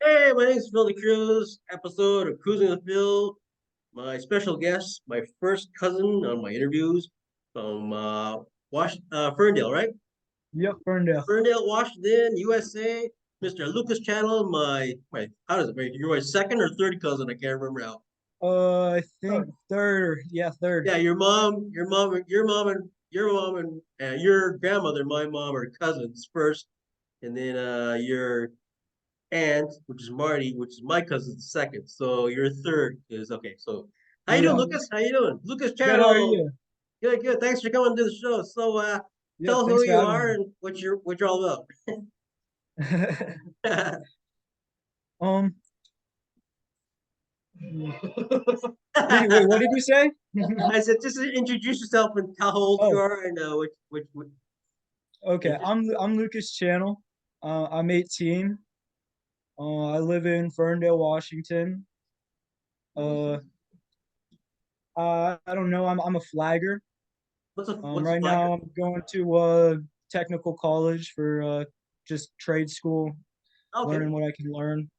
Hey, my name is Phil the Cruz. Episode of Cruising with Phil. My special guest, my first cousin on my interviews from Ferndale, right? Yep, Ferndale. Ferndale, Washington, USA. Mr. Lucas Channel, my how does it? You're my second or third cousin. I can't remember now. I think third. Yeah, third. Yeah, your mom and your grandmother, my mom, are cousins first, and then your and which is Marty, which is my cousin's second. So your third is okay. So how you doing, Yeah. Lucas? How you doing? Lucas Good. How are Channel. you? Good, good. Thanks for coming to the show. So Yep. tell us who Thanks for you having are and what you're all me. about. um. Wait. What did you say? I said just introduce yourself and how old you Oh. are and which Okay. and just I'm Lucas Channel. I'm 18. I live in Ferndale, Washington. Uh. I don't know. I'm a flagger. what's a Right flagger? now I'm going to technical college for just trade school, Okay. learning what I can learn.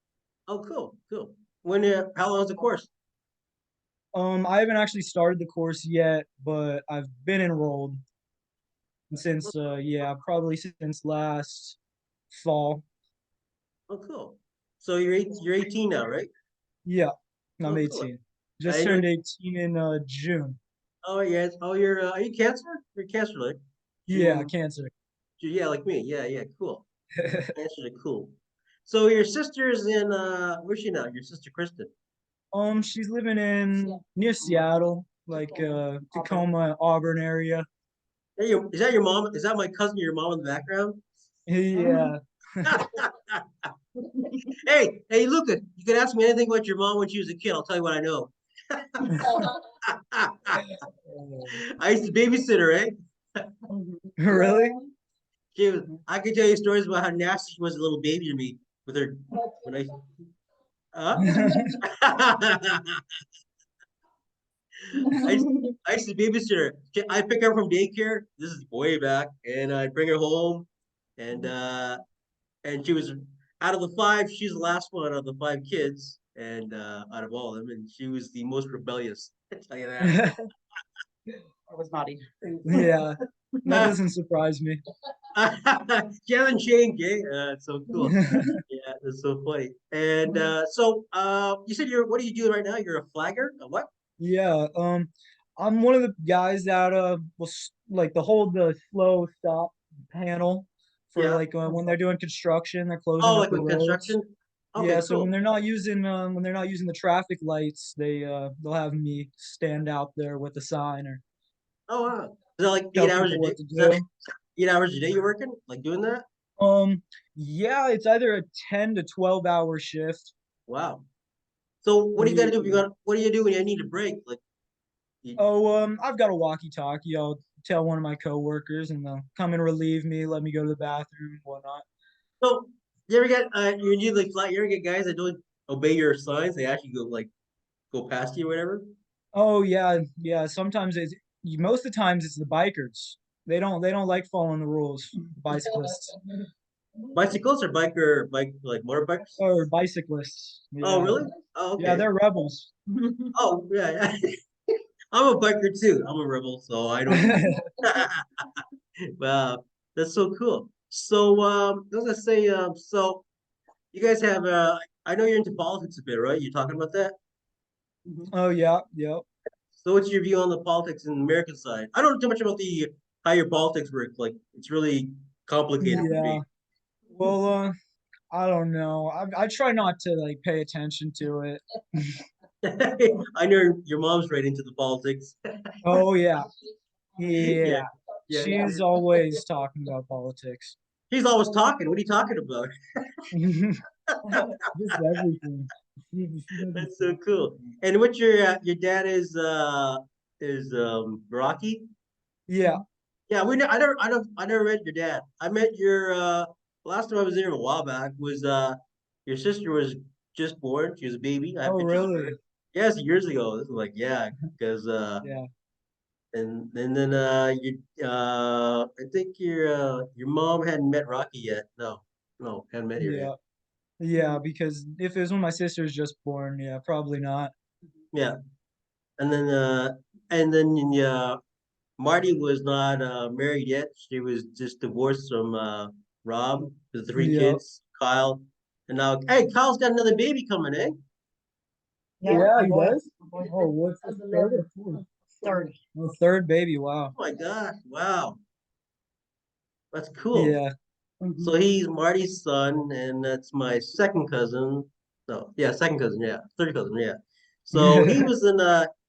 Oh, cool, cool. When how long is the course? I haven't actually started the course yet, but I've been enrolled since yeah, probably since last fall. Oh, cool. So you're 18 now, right? Yeah, I'm Oh, cool. 18. Just I know. turned 18 in June. Oh yeah. Oh, you're are you cancer? You're cancer, like Yeah, June. cancer. Yeah, like me. Yeah, yeah. Cool. Cancer, cool. So your sister's in where's she now? Your sister Kristen. She's living in near Seattle, like Tacoma, Auburn area. Is that your mom? Is that my cousin? Your mom in the background? Yeah. Hey, Lucas. You can ask me anything about your mom when she was a kid. I'll tell you what I know. I used to babysit her, eh? Really? I could tell you stories about how nasty she was a little baby to me with her when uh I used, I used to babysit her. I pick her up from daycare. This is way back, and I'd bring her home, and she was out of the five. She's the last one out of the five kids, and out of all of them, and she was the most rebellious. I tell you that. Yeah, that doesn't surprise me. She hasn't changed, eh? It's so cool. Yeah, that's so funny. And you said what are you doing right now? You're a flagger? A what? Yeah, I'm one of the guys that like to hold the slow stop panel for Yeah. like when they're doing construction, they're closing Oh, up like the with roads. construction? Yeah, Okay, so cool. when they're not using the traffic lights, they'll have me stand out there with a sign or Oh, wow. Is that like tell 8 hours a people day? what to Is that do. 8 hours a day you're working? Like doing that? Yeah, it's either a 10 to 12 hour shift. Wow. So what do you got to do? What do you do when you need a break? Like, you, Oh, I've got a walkie-talkie. I'll tell one of my coworkers, and they'll come and relieve me, let me go to the bathroom, whatnot. so you ever get you like flat? You ever get guys that don't obey your signs? They actually go past you or whatever. Oh yeah, yeah. Sometimes most of the times it's the bikers. They don't like following the rules. Bicyclists Bicycles or bike like motorbikes? or bicyclists. Oh, Yeah, really? Oh, yeah. okay. They're rebels. Oh, yeah, yeah. I'm a biker too. I'm a rebel, so I know what you mean. Wow, that's so cool. So, I was gonna say, so you guys have, I know you're into politics a bit, right? You're talking about that. Oh yeah, yeah, So, what's your view on the politics in the American side? I don't know too much about the how your politics work. Like, it's really complicated for yeah. me. Well, I don't know. I try not to like pay attention to it. I know your mom's right into the politics. Oh yeah, Yeah, yeah. yeah. She's always talking about politics. He's always talking. What are you talking about? Just everything. She doesn't That's so stop. cool. And what your dad is Rocky? Yeah. Yeah, I never met your dad. I met your last time I was there a while back was your sister was just born. She was a baby. I have Oh pictures of her. really? Yes, years ago. This is like yeah, because Yeah. and then you I think your mom hadn't met Rocky yet. No, no, hadn't met her yet. Yeah. Yeah, because if it was when my sister's just born, yeah, probably not. Yeah, and then Marty was not married yet. She was just divorced from Rob, the three Yeah. kids, Kyle, and now hey, Kyle's got another baby coming, eh? Yeah, he does. Oh, what's the third or fourth? Third. Oh, third baby. Wow. Oh my gosh, wow, that's cool. Yeah. So he's Marty's son, and that's my second cousin. No, yeah, second cousin, yeah, third cousin, yeah. So he was in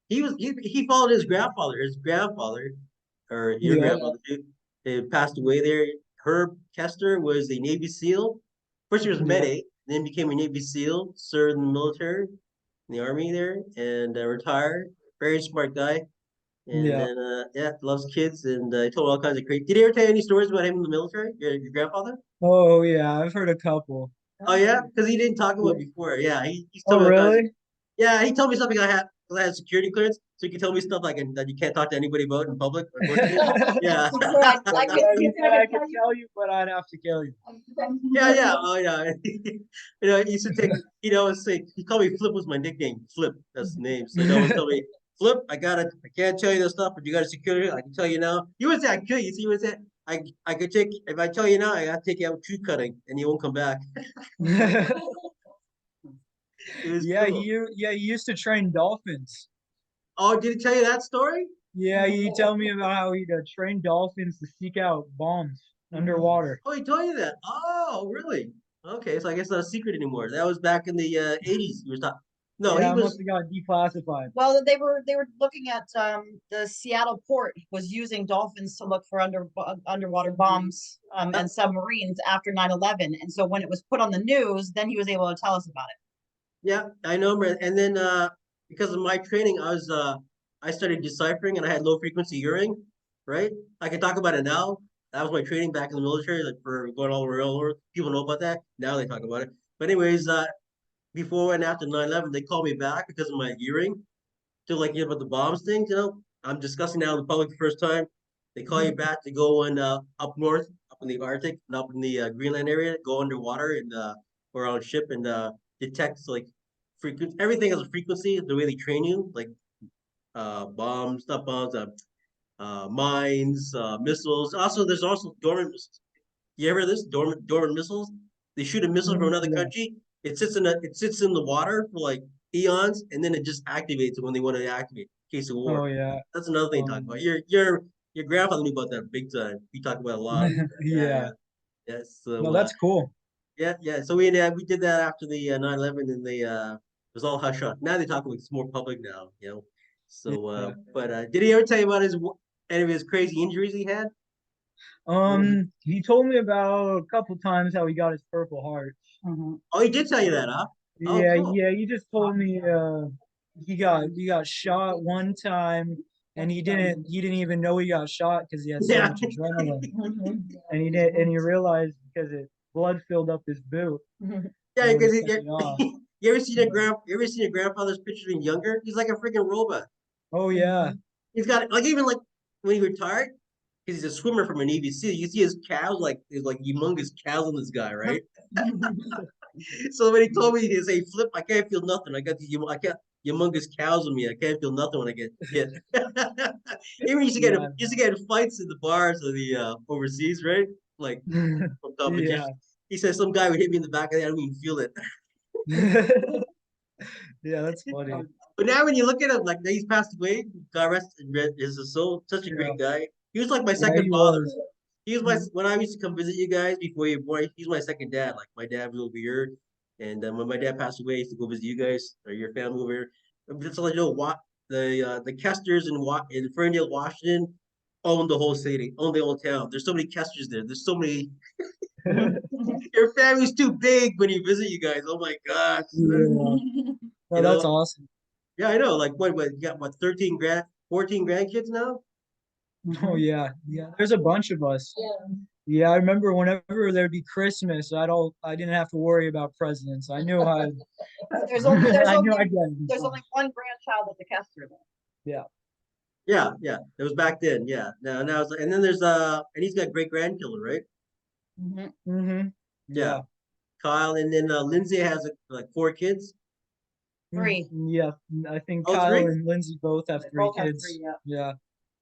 he followed his grandfather. His grandfather, or your Yeah. grandfather too, he passed away there. Herb Koester was a Navy SEAL. First he was Yeah. medic, then became a Navy SEAL, served in the military, in the army there, and retired. Very smart guy. And Yeah. then yeah, loves kids, and he told all kinds of great. Did he ever tell you any stories about him in the military? Your grandfather? Oh, yeah. I've heard a couple. Oh yeah, because he didn't talk about Yeah. it before. Yeah, he's Oh, told me all kinds. really? Yeah, he told me something I had security clearance, so he can tell me stuff like that you can't talk to anybody about in public, unfortunately. Yeah. I Yeah, could, you said I could tell you, but I'd have to kill you. Yeah, yeah. Oh yeah. He used to take, always say he called me Flip was my nickname. Flip, that's the name. So he'd always tell me, Flip, I can't tell you this stuff, but you gotta secure it. I can tell you now. He would say I could, you see, he would say I could take if I tell you now, I gotta take you out tree cutting and you won't come back. It was Yeah, cool. he used to train dolphins. Oh, did he tell you that story? Yeah, he tell me about how he'd train dolphins to seek out bombs underwater. Oh, he told you that. Oh, really? Okay, so I guess not a secret anymore. That was back in the 80s. He was talking. No, he Yeah, it must was. have got declassified. well, they were looking at the Seattle port was using dolphins to look for underwater bombs and submarines after 9/11. And so when it was put on the news, then he was able to tell us about it. Yeah, I know, man. And then because of my training, I started deciphering, and I had low frequency hearing. Right? I can talk about it now. That was my training back in the military, like for going all over the world. People know about that. Now they talk about it. But anyways, before and after 9/11, they called me back because of my hearing to like about the bombs things. I'm discussing now in the public the first time. They call you back to go and up north, up in the Arctic, and up in the Greenland area, go underwater and or on a ship and detect like frequency. Everything has a frequency. The way they train you, like bombs, not bombs, mines, missiles. Also, there's also dormant missiles. You ever this dormant missiles? They shoot a missile from another Yeah. country. It sits in the water for like eons, and then it just activates it when they want to activate in case of Oh war. yeah. That's another thing to talk about. Um, Your grandfather knew about that big time. We talked about it a lot. Yeah, yeah. yeah, yeah. So No, that's cool. yeah, yeah. So we did that after the 9/11, and they it was all hush hush. Now they talk about it's more public now. So Yeah. but did he ever tell you about any of his crazy injuries he had? He told me about a couple times how he got his Purple Heart. Mhm. Oh, he did tell you that, huh? Oh, Yeah, cool. yeah, he just told me he got shot one time and he didn't even know he got shot because he had so Yeah. much adrenaline. Mhm. And he realized because it blood filled up his boot Yeah, and when he because took it off. you ever seen your grandfather's picture when younger? He's like a freaking robot. Oh yeah. He's got like even like when he retired, because he's a swimmer from a Navy SEAL. You see his cows like there's like humongous cows on this guy, right? So when he told me he say, "Flip, I can't feel nothing. I got humongous cows on me. I can't feel nothing when I get hit." Even Yeah. used to get in fights in the bars of the overseas, right? Like from Yeah. competition. He says some guy would hit me in the back of the head. I don't even feel it. Yeah, that's funny. But now when you look at him, like he's passed away, God rest his soul. Such a Yeah. great guy. He was like my Yeah, second he father. was. He was when I used to come visit you guys before you were born. He's my second dad. Like my dad was over here, and when my dad passed away, I used to go visit you guys or your family over here. Just to let you know, what the Kesters in Ferndale, Washington, own the whole city, own the whole town. There's so many Kesters there. There's so many. Your family's too big when you visit you guys. Oh my gosh, Yeah. you No, that's know. awesome. Yeah, I know. Like what you got what 14 grandkids now? Oh yeah. Yeah. There's a bunch of us. Yeah, I remember whenever there'd be Christmas, I didn't have to worry about presents. I knew I There's only there's I knew only I'd get it. there's only one grandchild at the Kester though. Yeah. Yeah, yeah. It was back then. Yeah. Now and then there's and he's got great grandchildren, right? Mhm. Mm-hmm. Yeah. Yeah. Kyle, and then Lindsay has like 4 kids. Three. Yeah, I think Oh, Kyle 3? and Lindsay both have They 3 both have kids. 3, yeah. Yeah.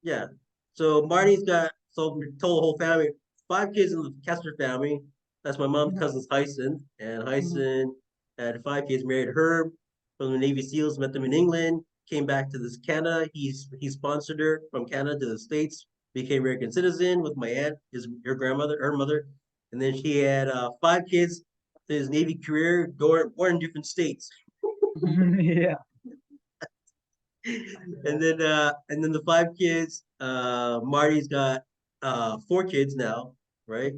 Yeah. So Marty's got so told the whole family 5 kids in the Kester family. That's my mom's cousin's Hyson, and Hyson had 5 kids. Married Herb from the Navy SEALs. Met them in England. Came back to this Canada. He sponsored her from Canada to the States. Became American citizen with my aunt, her grandmother, her mother, and then she had 5 kids. His Navy career, born in different states. Yeah. And then the 5 kids, Marty's got 4 kids now, right?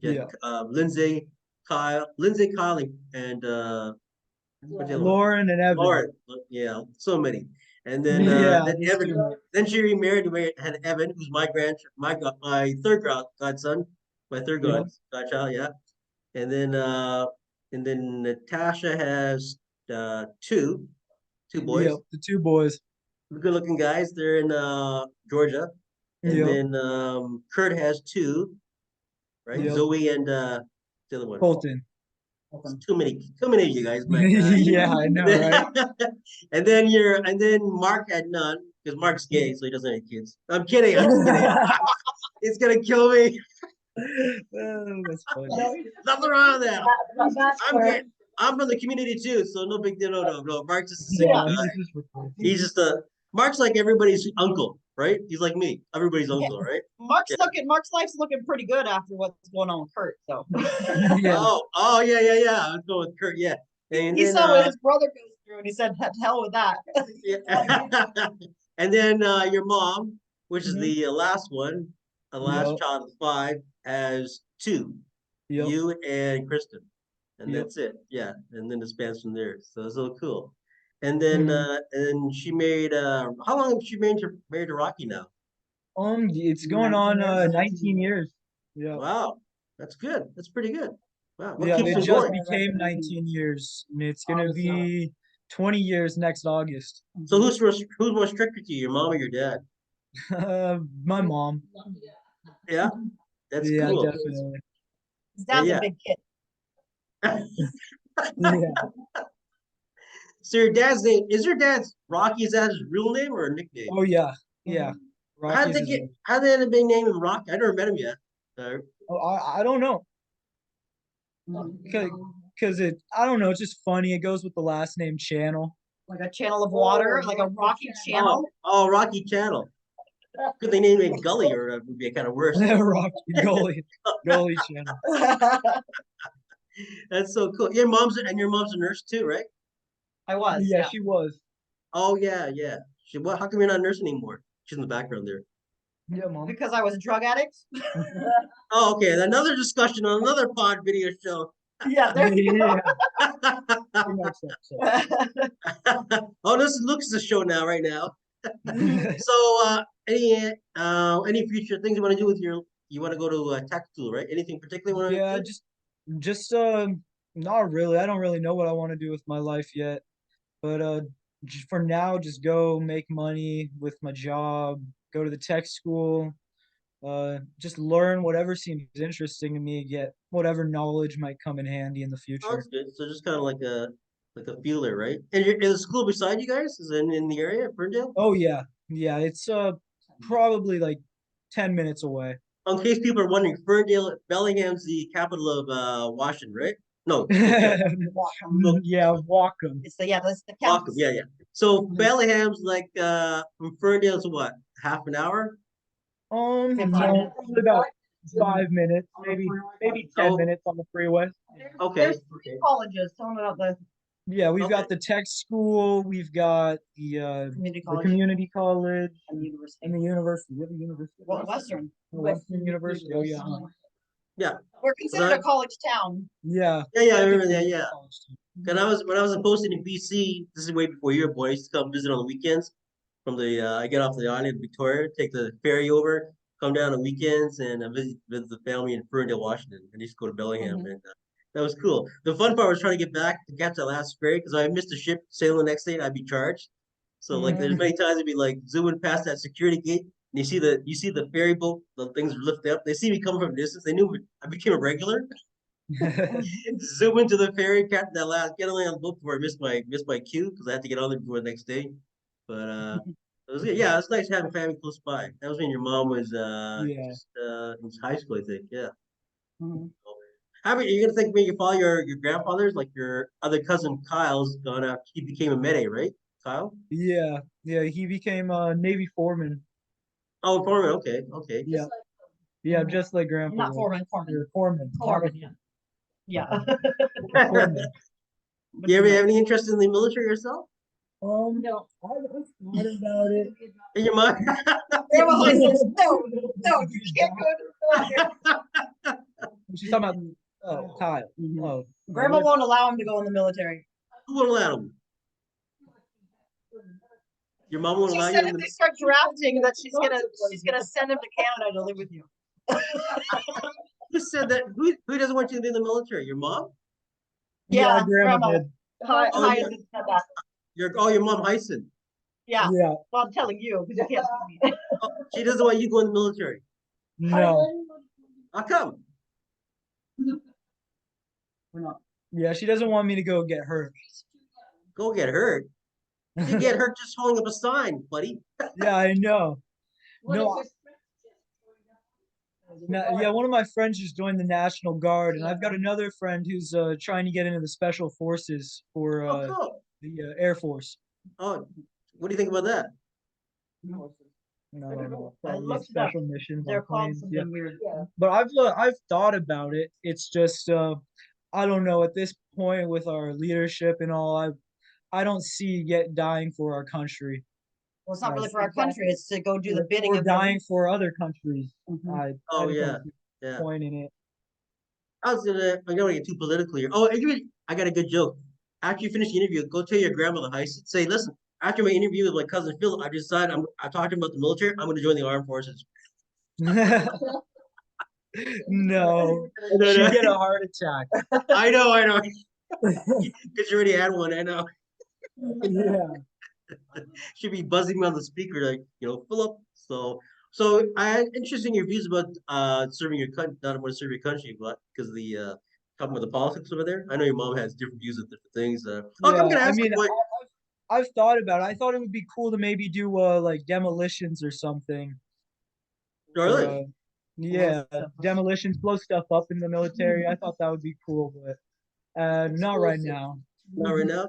You Yeah. got Lindsay, Kyle, and what's the other one? Lauren and Evan. Lauren. Yeah, so many. And then Yeah, then there's Evan. too many. Then she remarried, had Evan, who's my third godson, my third Yeah. godchild, yeah. And then Natasha has two Yep, boys, the 2 boys. good looking guys. They're in Georgia. And Yep. then Kurt has 2, right? Yep. Zoe and the other one. Colton. Too many of you guys, man. Yeah, I know, right? and then Mark had none because Mark's gay, so he doesn't have kids. I'm kidding. I'm just kidding. It's gonna kill me. Oh, that's funny. Nothing wrong with that. That's I'm where- gay. I'm from the community too, so no big deal. No. Mark's just a Yeah, single guy. he's just recording. He's just Mark's like everybody's uncle, right? He's like me, everybody's uncle, right? Mark's Yeah. Mark's life's looking pretty good after what's going on with Kurt. So Yeah. Oh, yeah. Let's go with Kurt, yeah. And he then, saw what his brother goes through, and he said, "To hell with that." yeah. And then your mom, which is Mhm. the last one, the last Yep. child of 5, has 2, Yep. you and Kristen, and Yep. that's it. Yeah, and then it spans from there. So it's so cool. And then Mhm. and she married. How long have she married to Rocky now? It's going on 19 years. Yeah. Wow, that's good. That's pretty good. Wow, what Yeah, keeps they them just going? became 19 years, and it's gonna be 20 years next August. So who's more strict with you, your mom or your dad? My mom. Yeah, that's Yeah, cool. definitely. His dad's Yeah. a big kid. Yeah. So your dad's name is your dad's Rocky? Is that his real name or a nickname? Oh yeah. Yeah. How did Rocky's they his get? name. How did they end up being named him Rocky? I never met him yet. Oh, I don't know. Cause I don't know, it's just funny. It goes with the last name Channel. Like a channel of water, like a rocky channel. Oh, Rocky Channel. Could they name it Gully or it would be kind of worse? Rocky Gully Channel. That's so cool. Your mom's a nurse too, right? I was, Yeah, yeah. she was. Oh yeah. What? How come you're not a nurse anymore? She's in the background there. Yeah, mom. Because I was a drug addict. Oh, okay. Another discussion on another pod video show. Yeah, there you Yeah. go. Pretty much so. Oh, this is Lucas's show now, right now. So, any future things you want to do with you want to go to tech school, right? Anything particular you want to Yeah, do? just not really. I don't really know what I want to do with my life yet. But for now, just go make money with my job, go to the tech school, just learn whatever seems interesting to me, get whatever knowledge might come in handy in the Oh, future. that's good. So just kind of like a feeler, right? And is the school beside you guys? Is it in the area, Ferndale? Oh yeah. Yeah, it's probably like 10 minutes away. In case people are wondering, Ferndale, Bellingham's the capital of Washington, right? No, Yeah, Wacom. It's that's the Welcome. campus. Yeah. So Bellingham's like from Ferndale to what? Half an hour? No, 15. probably about 5 minutes, maybe 10 Oh. minutes on the freeway. Okay. There's 3 colleges. Tell them about the Yeah, we've Okay. got the tech school, we've got community the college community college, and the university. and the university. We have a university. Well, Western. Western University. Oh yeah. Yeah. We're considered a college town. Yeah. Yeah. I remember that. Yeah. When I was posted in BC, this is way before you were born. I used to come visit on the weekends. From I get off the island of Victoria, take the ferry over, come down on weekends, and visit the family in Ferndale, Washington. And I used to go to Bellingham, and that was cool. The fun part was trying to get back to catch that last ferry because I missed a ship sailing the next day, and I'd be charged. So like, there's many times I'd be like zooming past that security gate, and you see the ferry boat, the things are lifted up. They see me coming from a distance. They knew I became a regular. Zoom into the ferry, cat that last get only on the boat before I missed my cue because I had to get on there before the next day. But it was good. Yeah, it's nice having family close by. That was when your mom was Yeah. just in high school, I think. Yeah. Mhm. How about you gonna think maybe you follow your grandfather's, like your other cousin Kyle's gone out, he became a med right? Kyle? Yeah. Yeah. He became a Navy foreman. Oh, Foreman, okay, okay. Yeah. Yeah. Just like grandpa. Not was. foreman, foreman, Or foreman. foreman, yeah. Foreman. You ever have any interest in the military yourself? No. I thought about it. In your mind? Grandma always says, no, no, you can't go to the military. She's talking about Kyle. Mhm. Oh, Grandma won't allow him to go in the military. Who won't allow him? Your mom won't She allow you said in if the they start drafting that she's gonna send him to Canada to live with you. Who said that? Who doesn't want you to be in the military? Your mom? yeah, Yeah, grandma grandma. did. Oh, yeah. Hyacinth said that. Your mom Hyson. Yeah, Yeah. well, I'm telling you because you can't see me. Oh, she doesn't want you to go in the military. No. How come? We're not. Yeah, she doesn't want me to go get hurt. Go get hurt. You get hurt just holding up a sign, buddy. Yeah, I know. No, yeah, one of my friends just joined the National Guard, and I've got another friend who's trying to get into the Special Forces for Oh, cool. the Air Force. Oh, what do you think about that? No, I probably looked it up. special missions They're on called planes. Yeah. something weird. But I've thought about it. It's just I don't know at this point with our leadership and all. I don't see yet dying for our country. Well, it's not really Yes, for our country, it's to go do the bidding Or of dying for other countries. Mhm. I Oh, just yeah. don't see the Yeah. point in it. I don't want to get too political here. Oh, I got a good joke. After you finish the interview, go tell your grandmother Hyson. Say, listen, after my interview with my cousin Phil, I decided I talked to him about the military. I'm going to join the armed forces. No, No, she'd no. get a heart attack. I know. Because you already had one. I know. Yeah. Should be buzzing me on the speaker, like, Philip. So I interesting your views about serving your country, not want to serve your country, but because of the talking about the politics over there. I know your mom has different views of different things. I'm Yeah, gonna I ask you mean, what. I've thought about it. I thought it would be cool to maybe do like demolitions or something. Or Really? yeah, demolitions, blow stuff up in the military. I thought that would be cool, but not right now. Not right now.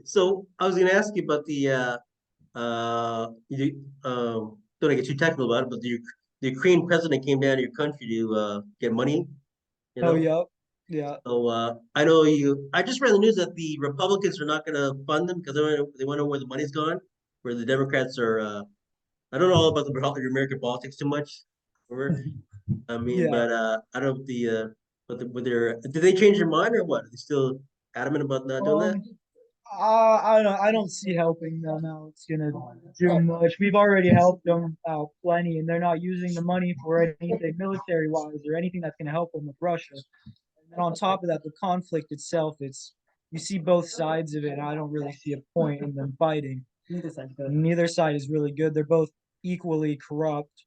So I was gonna ask you about don't I get too technical about it, but the Ukraine president came down to your country to get money, you Oh, know. yep. Yeah. So I know you. I just read the news that the Republicans are not going to fund them because they want to know where the money's gone. Where the Democrats are. I don't know all about the American politics too much. I mean, Yeah. but I don't know but they're did they change their mind or what? Are they still adamant about not doing that? Um, I don't see helping them out. It's gonna do much. We've already helped them out plenty, and they're not using the money for anything military wise or anything that's gonna help them with Russia. And on top of that, the conflict itself, you see both sides of it. And I don't really see a point in them fighting. Neither side is really good. They're both equally corrupt,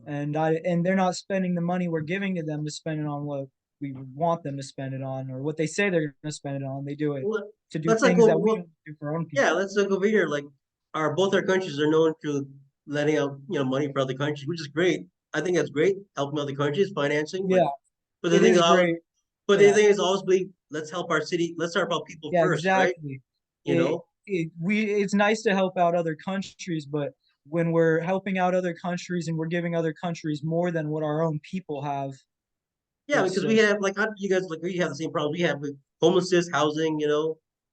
and they're not spending the money we're giving to them to spend it on what we want them to spend it on or what they say they're going to spend it on. They do it Well, to do let's like things go. that we Well, don't do for our own people. yeah, let's look over here. Like, both our countries are known for letting out money for other countries, which is great. I think that's great, helping other countries, financing. Yeah, But the it thing is is, great. but the Yeah, thing is always be let's help our city. Let's help our people yeah, first, right? exactly. You know. It's nice to help out other countries, but when we're helping out other countries and we're giving other countries more than what our own people have, Yeah, it's because we have like you guys like we have the same problem we have with homelessness, housing,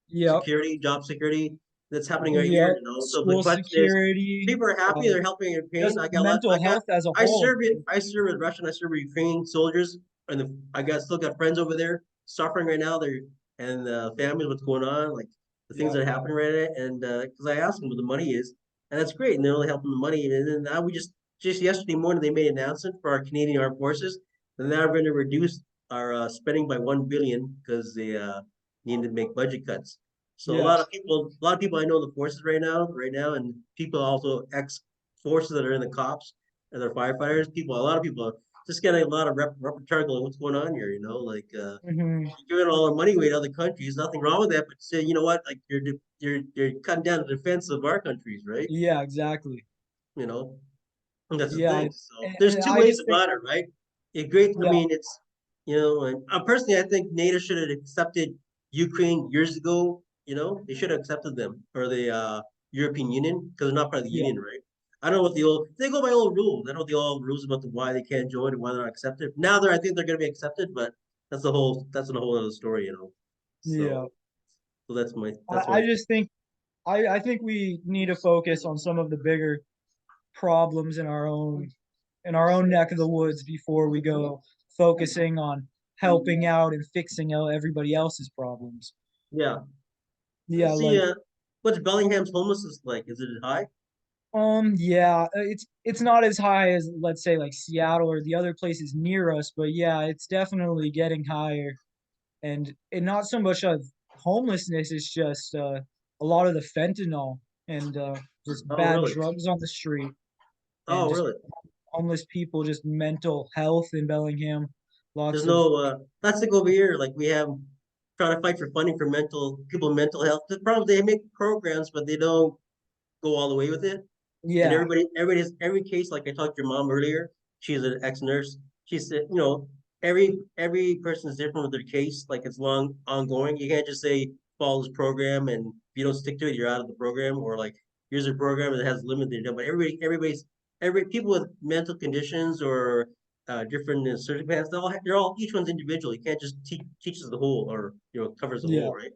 yep, security, job security. That's happening right yep, here. So, school but there's security, people are happy. uh, They're helping Ukraine. just mental health as a I whole. serve it. I serve with Russian. I serve with Ukrainian soldiers, and still got friends over there suffering right now. They're and families, what's going on, like the things Yeah, that are happening right now. And because I asked them what the money is, and that's great. And they're only helping the money. And then now we just yesterday morning they made an announcement for our Canadian Armed Forces, and now we're going to reduce our spending by 1 billion because they need to make budget cuts. So yeah, a lot of people I know in the forces right now, and people also ex forces that are in the cops and they're firefighters. A lot of people just getting a lot of repertoire going, what's going on here, like Hmm. you're giving all the money away to other countries, nothing wrong with that, but say, you know what, like you're cutting down the defense of our countries, right? Yeah, exactly. You know, and that's the Yeah, thing. So there's and two I ways just think, about it, right? It great. I yeah, mean, it's and personally, I think NATO should have accepted Ukraine years ago. They should have accepted them or the European Union because they're not part of the yeah, Union, right? I don't know what they go by old rules. I know the old rules about why they can't join and why they're not accepted. Now I think they're going to be accepted, but that's a whole other story. yeah. So that's my I just think I think we need to focus on some of the bigger problems in our own neck of the woods before we go focusing on helping out and fixing out everybody else's problems. yeah. Yeah, Let's see. like What's Bellingham's homelessness like? Is it high? yeah, it's not as high as let's say like Seattle or the other places near us, but yeah, it's definitely getting higher. And not so much of homelessness, it's just a lot of the fentanyl and just Oh, bad really? drugs on the street and Oh, just really? homeless people, just mental health in Bellingham. There's Lots of no that's like over here. Like we have trying to fight for funding for mental health. The problem they make programs, but they don't go all the way with it. And yeah, every case, like I talked to your mom earlier, she's an ex-nurse. She said, every person is different with their case. Like it's long ongoing. You can't just say follow this program and if you don't stick to it, you're out of the program. Or like here's a program that has limited. But every people with mental conditions or different circumstances, they're all each one's individual. You can't just teach us the whole or covers the yeah, whole, right?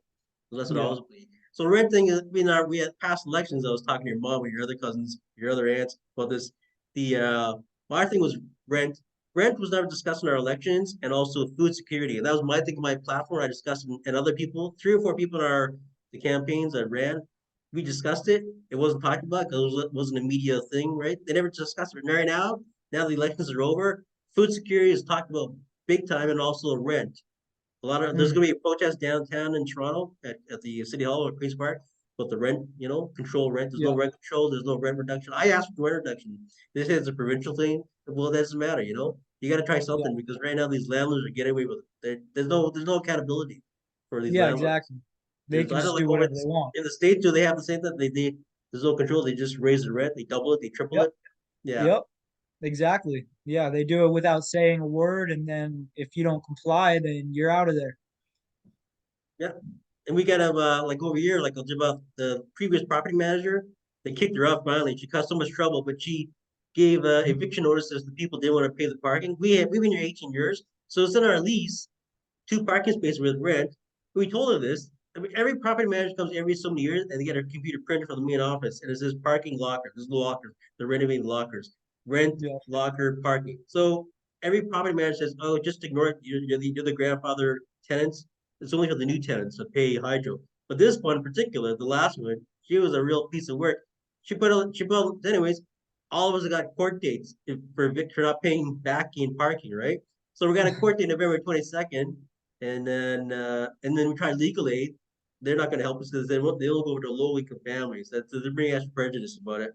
So that's what I yeah, was believing. So red thing is, we had past elections. I was talking to your mom or your other cousins, your other aunts about this. The my thing was rent. Rent was never discussed in our elections, and also food security. And that was my thing, my platform. I discussed it, and other people, 3 or 4 people in the campaigns I ran, we discussed it. It wasn't talked about because it wasn't a media thing, right? They never discussed it. And right now the elections are over, food security is talked about big time, and also rent. There's mm, gonna be a protest downtown in Toronto at the City Hall or Queens Park about the rent, control rent. There's no yeah, rent control, there's no rent reduction. I asked for rent reduction. They say it's a provincial thing. Well, that doesn't matter. You gotta try yeah, something because right now these landlords are getting away with it. There's no accountability for these yeah, landlords. exactly. They There's can I don't just like do over whatever they want. in the States, do they have the same thing? There's no control, they just raise the rent, they double it, they triple Yep, it. Yeah. yep, exactly. Yeah, they do it without saying a word, and then if you don't comply, then you're out of there. Yeah. And we got to like over here, like about the previous property manager. They kicked her out finally. She caused so much trouble, but she gave eviction notices to people didn't want to pay the parking. We've been here 18 years, so it's in our lease, 2 parking spaces with rent. We told her this. Every property manager comes every so many years and they get a computer printer from the main office and it says parking locker. There's no lockers. They're renovating lockers. Rent, Yeah, locker, parking. So every property manager says, "Oh, just ignore it. You're the grandfather tenants. It's only for the new tenants to pay hydro." But this one in particular, the last one, she was a real piece of work. Anyways. All of us got court dates for not paying back in parking, right? So we got a court date November 22nd, and then we tried legal aid. They're not going to help us because they'll go to low income families. They're bringing us prejudice about it.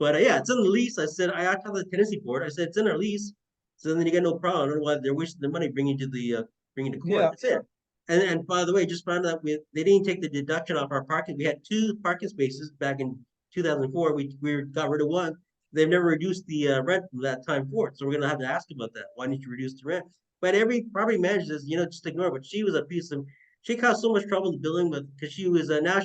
But yeah, it's in the lease. I told the tenancy board. I said it's in our lease. So then you get no problem. I don't know why they're wasting their money bringing to court. yeah, That's it. And by the way, just found out they didn't take the deduction off our parking. We had 2 parking spaces back in 2004. We got rid of one. They've never reduced the rent from that time forward. So we're gonna have to ask about that. Why didn't you reduce the rent? But every property manager says, just ignore it. But she was a piece of she caused so much trouble in the building, but because she was now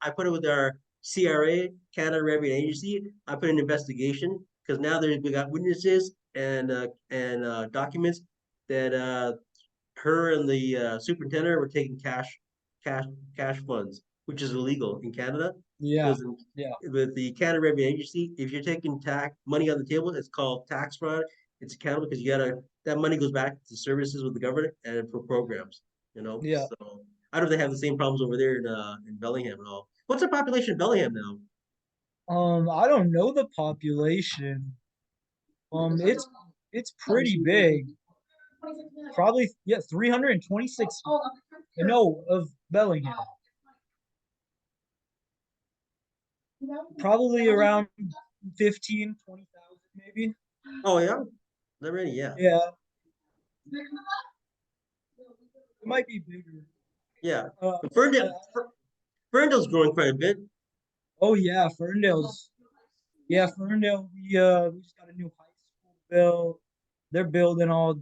I put it with our CRA, Canada Revenue Agency. I put an investigation because now we got witnesses and documents that her and the superintendent were taking cash, cash funds, which is illegal in Canada. yeah, Because yeah, with the Canada Revenue Agency, if you're taking tax money on the table, it's called tax fraud. It's accountable because that money goes back to services with the government and for programs. yeah. So I don't know if they have the same problems over there in Bellingham at all. What's the population of Bellingham now? I don't know the population. It's pretty big. Probably, yeah, 326. No, of Bellingham. Probably around 15, 20,000 maybe. Oh yeah. Not really, yeah. Yeah, it might be bigger. Yeah. Uh, But I, Ferndale's growing quite a bit. oh yeah, Ferndale's. Yeah, Ferndale. We just got a new high school built. They're building all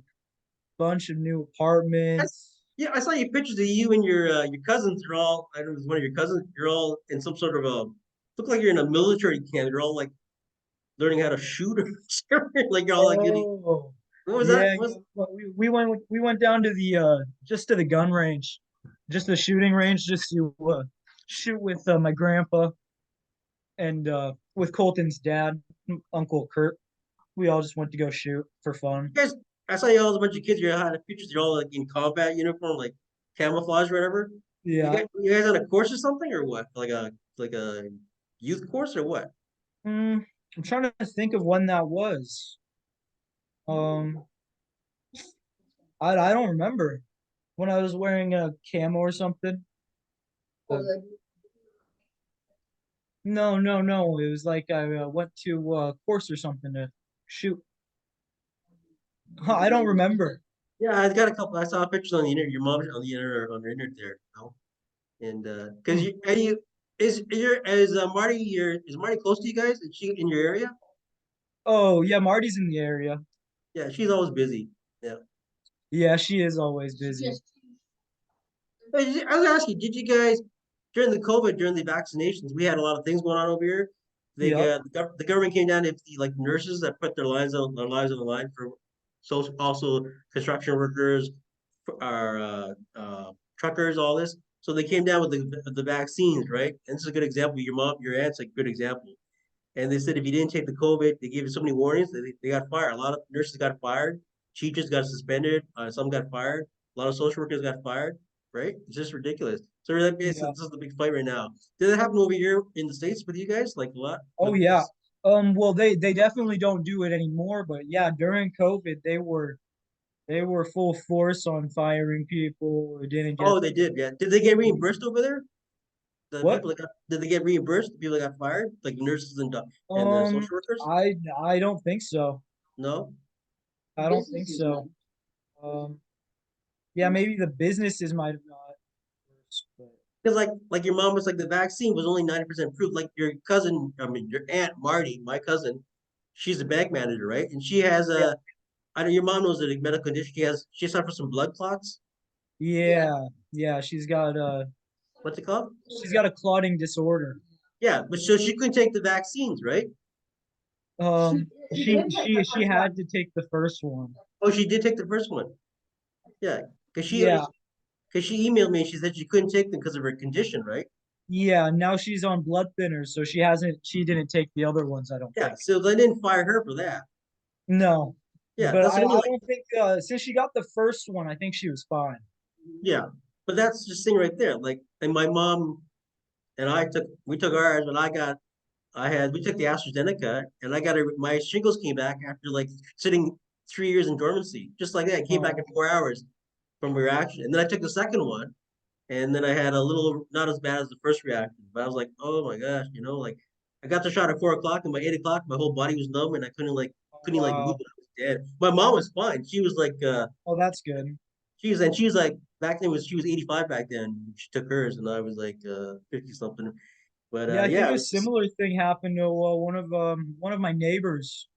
bunch of new apartments. Yeah, I saw your pictures of you and your cousins are all, I don't know if it's one of your cousins, you're all in some sort of look like you're in a military camp. You're all like learning how to shoot or something. Like you're all like getting, Oh, what was that? yeah, yeah. Well, we went down to the just to the gun range, just the shooting range, just to shoot with my grandpa and with Colton's dad, Uncle Kurt. We all just went to go shoot for fun. You guys, I saw you all a bunch of kids, you had pictures, you're all like in combat uniform, like camouflage or whatever. Yeah. You guys on a course or something or what? Like a youth course or what? I'm trying to think of when that was. Um, I don't remember when I was wearing a camo or something. Uh, no, no, no. It was like I went to a course or something to shoot. I don't remember. Yeah, I got a couple. I saw pictures on the internet. Your mom's on the internet on the internet there, you know? And because Hmm. you are you is Marty your is Marty close to you guys? Is she in your area? Oh, yeah, Marty's in the area. Yeah, she's always busy. Yeah. Yeah, she is always busy. Hey, I was asking, did you guys during the COVID, during the vaccinations, we had a lot of things going on over here. They Yep. the government came down to the like nurses that put their lives on the line for so also construction workers, our truckers, all this. So they came down with the vaccines, right? And this is a good example. Your aunt's a good example. And they said if you didn't take the COVID, they gave you so many warnings that they got fired. A lot of nurses got fired, teachers got suspended, some got fired, a lot of social workers got fired, right? It's just ridiculous. So really, this Yeah. is the big fight right now. Did that happen over here in the States with you guys? Like a lot Oh, with yeah. this? Well, they definitely don't do it anymore, but yeah, during COVID, they were full force on firing people who didn't get Oh, they did, yeah. Did they get the reimbursed over there? The what? people that got did they get reimbursed? The people that got fired, like nurses and the Um, social workers? I don't think so. No, I don't think so. Um, yeah, maybe the businesses might have not, but because like your mom was like the vaccine was only 90% proof. Like your cousin, I mean your aunt Marty, my cousin, she's a bank manager, right? And she has yeah, a I know your mom knows a medical condition. She suffers from blood clots. yeah, yeah. What's it called? She's got a clotting disorder. Yeah, but so she couldn't take the vaccines, right? She had to take the first one. Oh, she did take the first one. Yeah, because she Yeah, because she emailed me and she said she couldn't take them because of her condition, right? yeah. Now she's on blood thinners, so she didn't take the other ones, I don't Yeah, think. so they didn't fire her for that. No, Yeah, but that's I, only I like don't think since she got the first one, I think she was fine. yeah, but that's just thing right there. Like, and my mom and we took ours, but we took the AstraZeneca and my shingles came back after like sitting 3 years in dormancy, just like that. It came back in Oh, 4 hours from reaction. And then I took the second one and then I had a little, not as bad as the first reaction, but I was like, oh my gosh, like I got the shot at 4 o'clock and by 8 o'clock, my whole body was numb and I oh couldn't like move. wow. I was dead. My mom was fine. She was like, Oh, that's good. she was like, back then she was 85 back then. She took hers and I was like 50 something. But Yeah, I think yeah, it a was just, similar thing happened to one of my neighbors.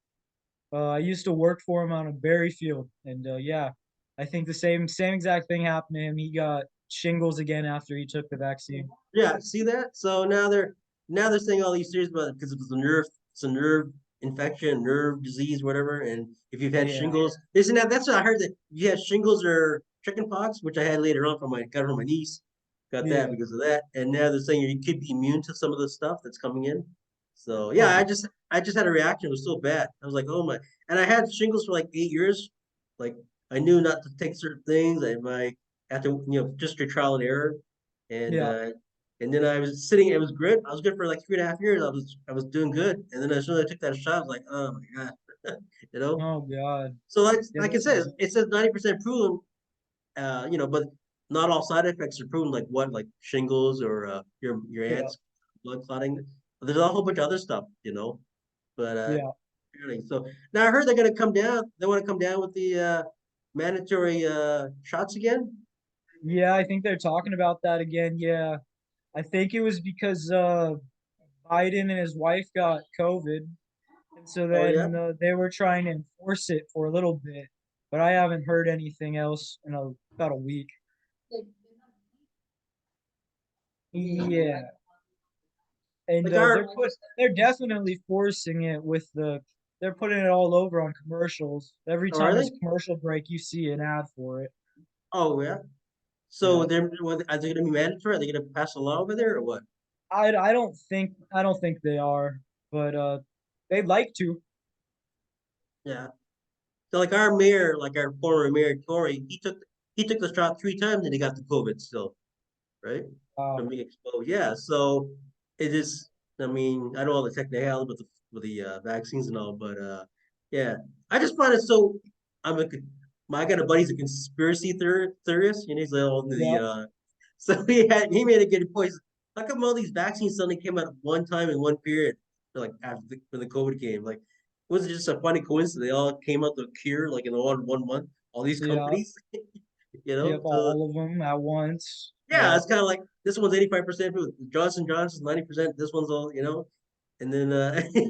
I used to work for him on a berry field, and yeah, I think the same exact thing happened to him. He got shingles again after he took the vaccine. yeah, see that? So now they're saying all these theories about it because it's a nerve infection, nerve disease, whatever. And if you've had Yeah, shingles, isn't that's what I heard that you had shingles or chickenpox, which I had later on got from my niece, got that yeah. because of that. And now they're saying you could be immune to some of the stuff that's coming in. So yeah, Huh. I just had a reaction. It was so bad. I was like, oh my, and I had shingles for like 8 years. Like I knew not to take certain things. I might have to, just your trial and error. And Yeah. and then I was sitting, it was good. I was good for like 3.5 years. I was doing good. And then as soon as I took that shot, I was like, oh my God. you know? Oh God. So Yeah, like that's it says 90% proven, but not all side effects are proven like what, like shingles or your yeah, aunt's blood clotting. There's a whole bunch of other stuff, but yeah. Really. So now I heard they're gonna come down. They want to come down with the mandatory shots again. Yeah, I think they're talking about that again. Yeah. I think it was because Biden and his wife got COVID, and so Oh yeah. then they were trying to enforce it for a little bit, but I haven't heard anything else in about a week. Yeah, and Like our they're definitely forcing it with they're putting it all over on commercials. Every oh time really? there's a commercial break, you see an ad for it. Oh yeah. So Yeah. are they gonna be mandatory? Are they gonna pass a law over there or what? I don't think they are, but they'd like to. Yeah. So like our mayor, like our former mayor Tory, he took the shot 3 times and he got the COVID still, right? From being exposed. Yeah. So it is. I mean, I know all the technicalities with the vaccines and all, but yeah, I just find it so. I'm a my I got a buddy's a conspiracy theorist, and he's like all the Yeah, So he made a good point. How come all these vaccines suddenly came out at one time in one period, like after when the COVID came? Like, was it just a funny coincidence? They all came out the cure like in one month. All these yeah, companies, you yep, know. So all of them at once. yeah, Yep, it's kind of like this one's 85% Johnson Johnson's 90%. This one's all and then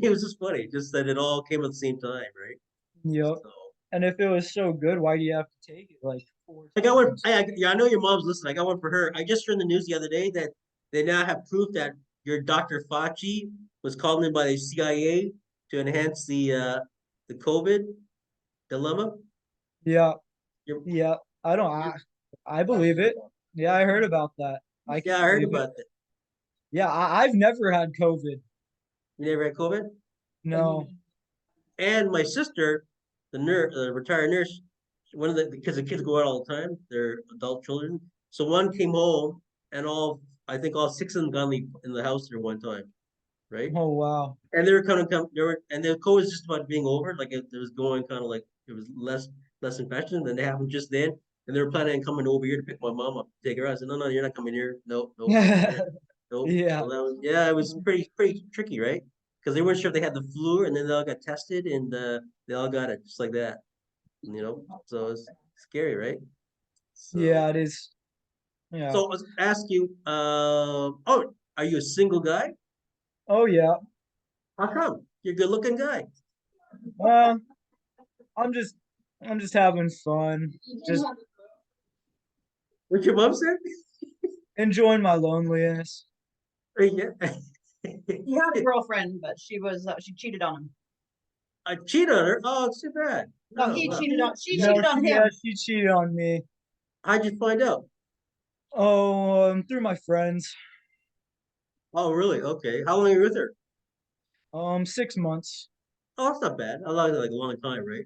it was just funny, just that it all came at the same time, right? yep. So And if it was so good, why do you have to take it like four I got one. times? Yeah, I know your mom's listening. I got one for her. I just heard in the news the other day that they now have proof that your Dr. Fauci was called in by the CIA to enhance the COVID dilemma. Yeah, Your, yeah. I don't. your, I believe it. Yeah, I heard about that. I can yeah, I heard believe it. about that. Yeah, I've never had COVID. You never had COVID? No. And my sister, the retired nurse, one of because the kids go out all the time, they're adult children. So one came home, and I think all six of them got in the house there one time, right? Oh wow. And they were kind of they were, and the COVID was just about being over. Like it was going kind of like it was less infection. Then they happened just then, and they were planning on coming over here to pick my mom up, take her out. I said, no, you're not coming here. No, nope, not coming here. Nope. Yeah. So that was yeah, it was pretty tricky, right? Because they weren't sure if they had the flu, and then they all got tested, and they all got it just like that. So it's scary, right? Yeah, So it is. Yeah. so let's ask you, oh, are you a single guy? Oh yeah. How come? You're a good looking guy. Well, I'm just I'm just having fun. Just What your mom said? enjoying my loneliness. Yeah. He had a girlfriend, but she cheated on him. I cheat on her. Oh, it's too bad. No, Oh, wow. she No, cheated on yeah, him. she cheated on me. How'd you find out? Oh, through my friends. Oh, really? Okay. How long are you with her? 6 months. Oh, that's not bad. I like a long time, right?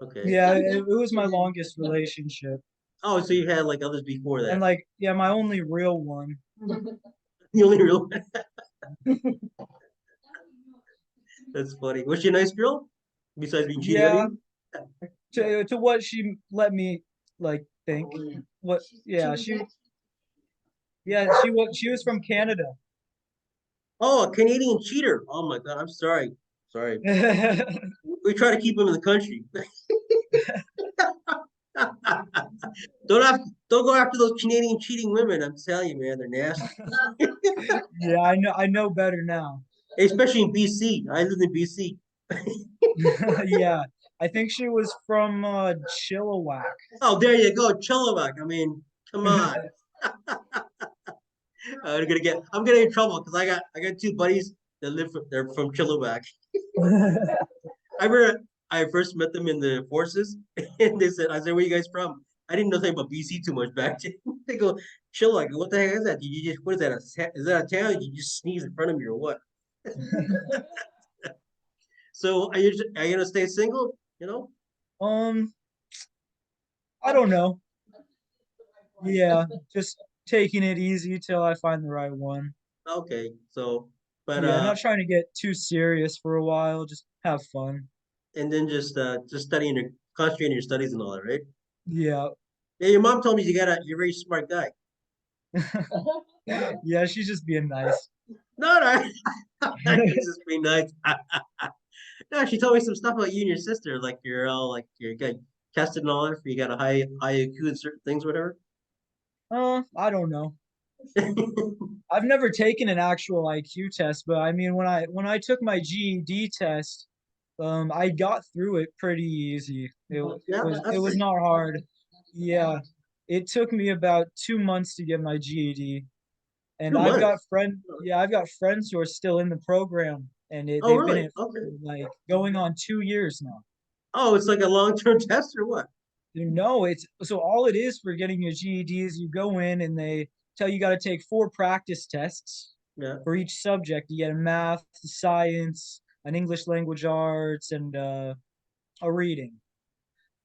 Okay. Yeah, it was my longest relationship. Oh, so you had like others before And that. like, yeah, my only real one. The only real That's funny. Was she a nice girl? Besides being cheated on Yeah, you? to what she let me like think. What yeah, she was from Canada. Oh, a Canadian cheater. Oh my God. I'm sorry. Sorry. We try to keep them in the country. Don't go after those Canadian cheating women. I'm telling you, man, they're nasty. Yeah, I know better now. Especially in BC. I lived in BC. Yeah, I think she was from Chilliwack. Oh, there you go, Chilliwack. I mean, come on. I'm getting in trouble because I got two buddies that they're from Chilliwack. I remember I first met them in the forces, and I said, where you guys from? I didn't know anything about BC too much back then. They go, Chilliwack. What the heck is that? Did you just what is that? Is that a town? Did you just sneeze in front of me or what? So are you gonna stay single? Um, I don't know. Yeah, just taking it easy till I find the right one. Okay. So, but Yeah, not trying to get too serious for a while, just have fun. and then just studying your concentrating on your studies and all that, right? Yeah. Yeah, your mom told me you're a very smart guy. Yeah, she's just being nice. No, no, he's just being nice. No, she told me some stuff about you and your sister, like you're all like you got tested and all that. You got a high IQ in certain things, whatever. I don't know. I've never taken an actual IQ test, but I mean, when I took my GED test, I got through it pretty easy. It Yeah, was it that's was pretty. not hard. Yeah, it took me about 2 months to get my GED, and Two months. I've got friends who are still in the program, and Oh, they've been really? in it Okay. for like going on 2 years now. Oh, it's like a long-term test or what? You know, it's so all it is for getting your GED is you go in and they tell you got to take 4 practice tests Yeah. for each subject. You get a math, science, an English language arts, and a reading.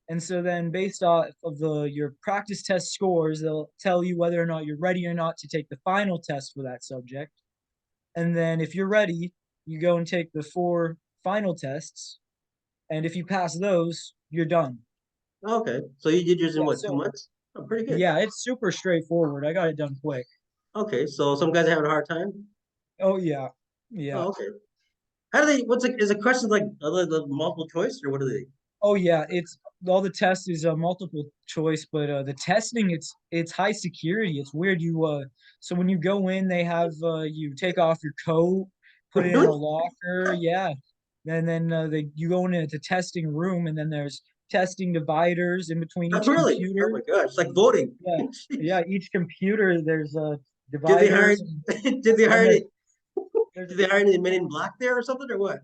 And so then based off of your practice test scores, they'll tell you whether or not you're ready or not to take the final test for that subject. And then if you're ready, you go and take the 4 final tests. And if you pass those, you're done. Okay. So you did yours in Yeah, what, two so months? Oh, pretty good. yeah, it's super straightforward. I got it done quick. Okay. So some guys are having a hard time. Oh yeah. Yeah. Oh, okay. How do they? What's it? Is it questions like the multiple choice or what are they? Oh yeah, it's all the test is multiple choice, but the testing it's high security. It's weird. So when you go in, they have you take off your coat, put it in a Really? locker. Yeah, and then you go into the testing room, and then there's testing dividers in between Oh, each really? Oh computer. my gosh! It's like voting. Yeah, Jeez. yeah. Each computer there's Did they hire? dividers, Did they and hire? there's Did they hire any men in black there or something or what?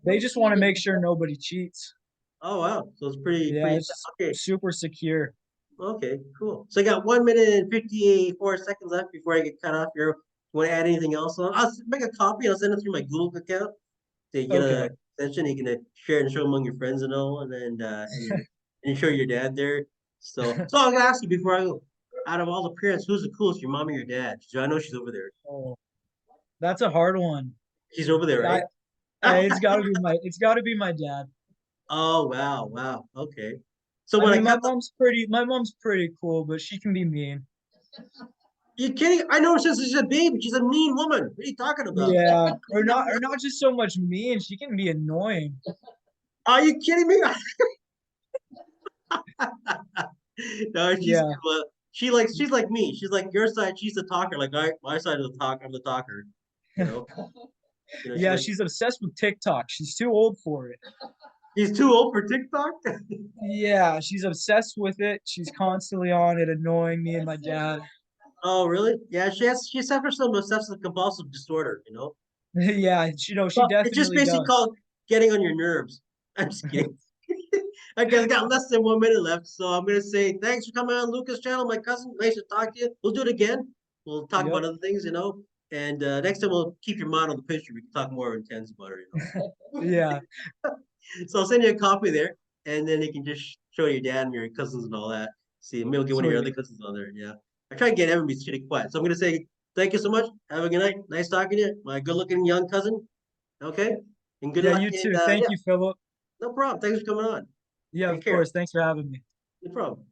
they just want to make sure nobody cheats. Oh wow! So it's Yeah, pretty. it's Okay. super secure. Okay. Cool. So I got 1 minute and 54 seconds left before I get cut off here. Want to add anything else? I'll make a copy. I'll send it through my Google account. So you get a Okay. extension. You can share and show among your friends and all, and then and show your dad there. So I'm gonna ask you before I go. Out of all the parents, who's the coolest? Your mom or your dad? So I know she's over there. Oh, that's a hard one. She's over there, I, right? it's gotta be my dad. Oh wow, wow. Okay. So I when I mean, cut my mom's pretty cool, but she can be mean. you kidding? I know her since she's a baby. She's a mean woman. What are you talking about? Yeah, or not just so much mean. She can be annoying. Are you kidding me? No, Yeah, well, she's like me. She's like your side. She's the talker. Like my side of the talk. I'm the talker. You know. She's yeah. like She's obsessed with TikTok. She's too old for it. he's too old for TikTok. Yeah, she's obsessed with it. She's constantly on it, annoying me and my dad. Oh really? Yeah, she suffers from obsessive compulsive disorder. You know. Yeah, she Well, it's just definitely basically does. called getting on your nerves. I'm just kidding. I guess I got less than 1 minute left, so I'm gonna say thanks for coming on Lucas' channel, my cousin. Nice to talk to you. We'll do it again. We'll talk Yep. about other things, you know. And next time we'll keep your mind on the picture. We can talk more intense about it, you Yeah. know. So I'll send you a copy there, and then you can just show your dad and your cousins and all that. See, maybe we'll get one of your Sweet. other cousins on there. Yeah. I try to get everybody sitting quiet. So I'm gonna say thank you so much. Have a good night. Nice talking to you, my good-looking young cousin. Okay. And good Yeah, luck. you And too. Thank yeah, you, Philip. no problem. Thanks for coming on. Yeah, Take of care. course. Thanks for having me. No problem.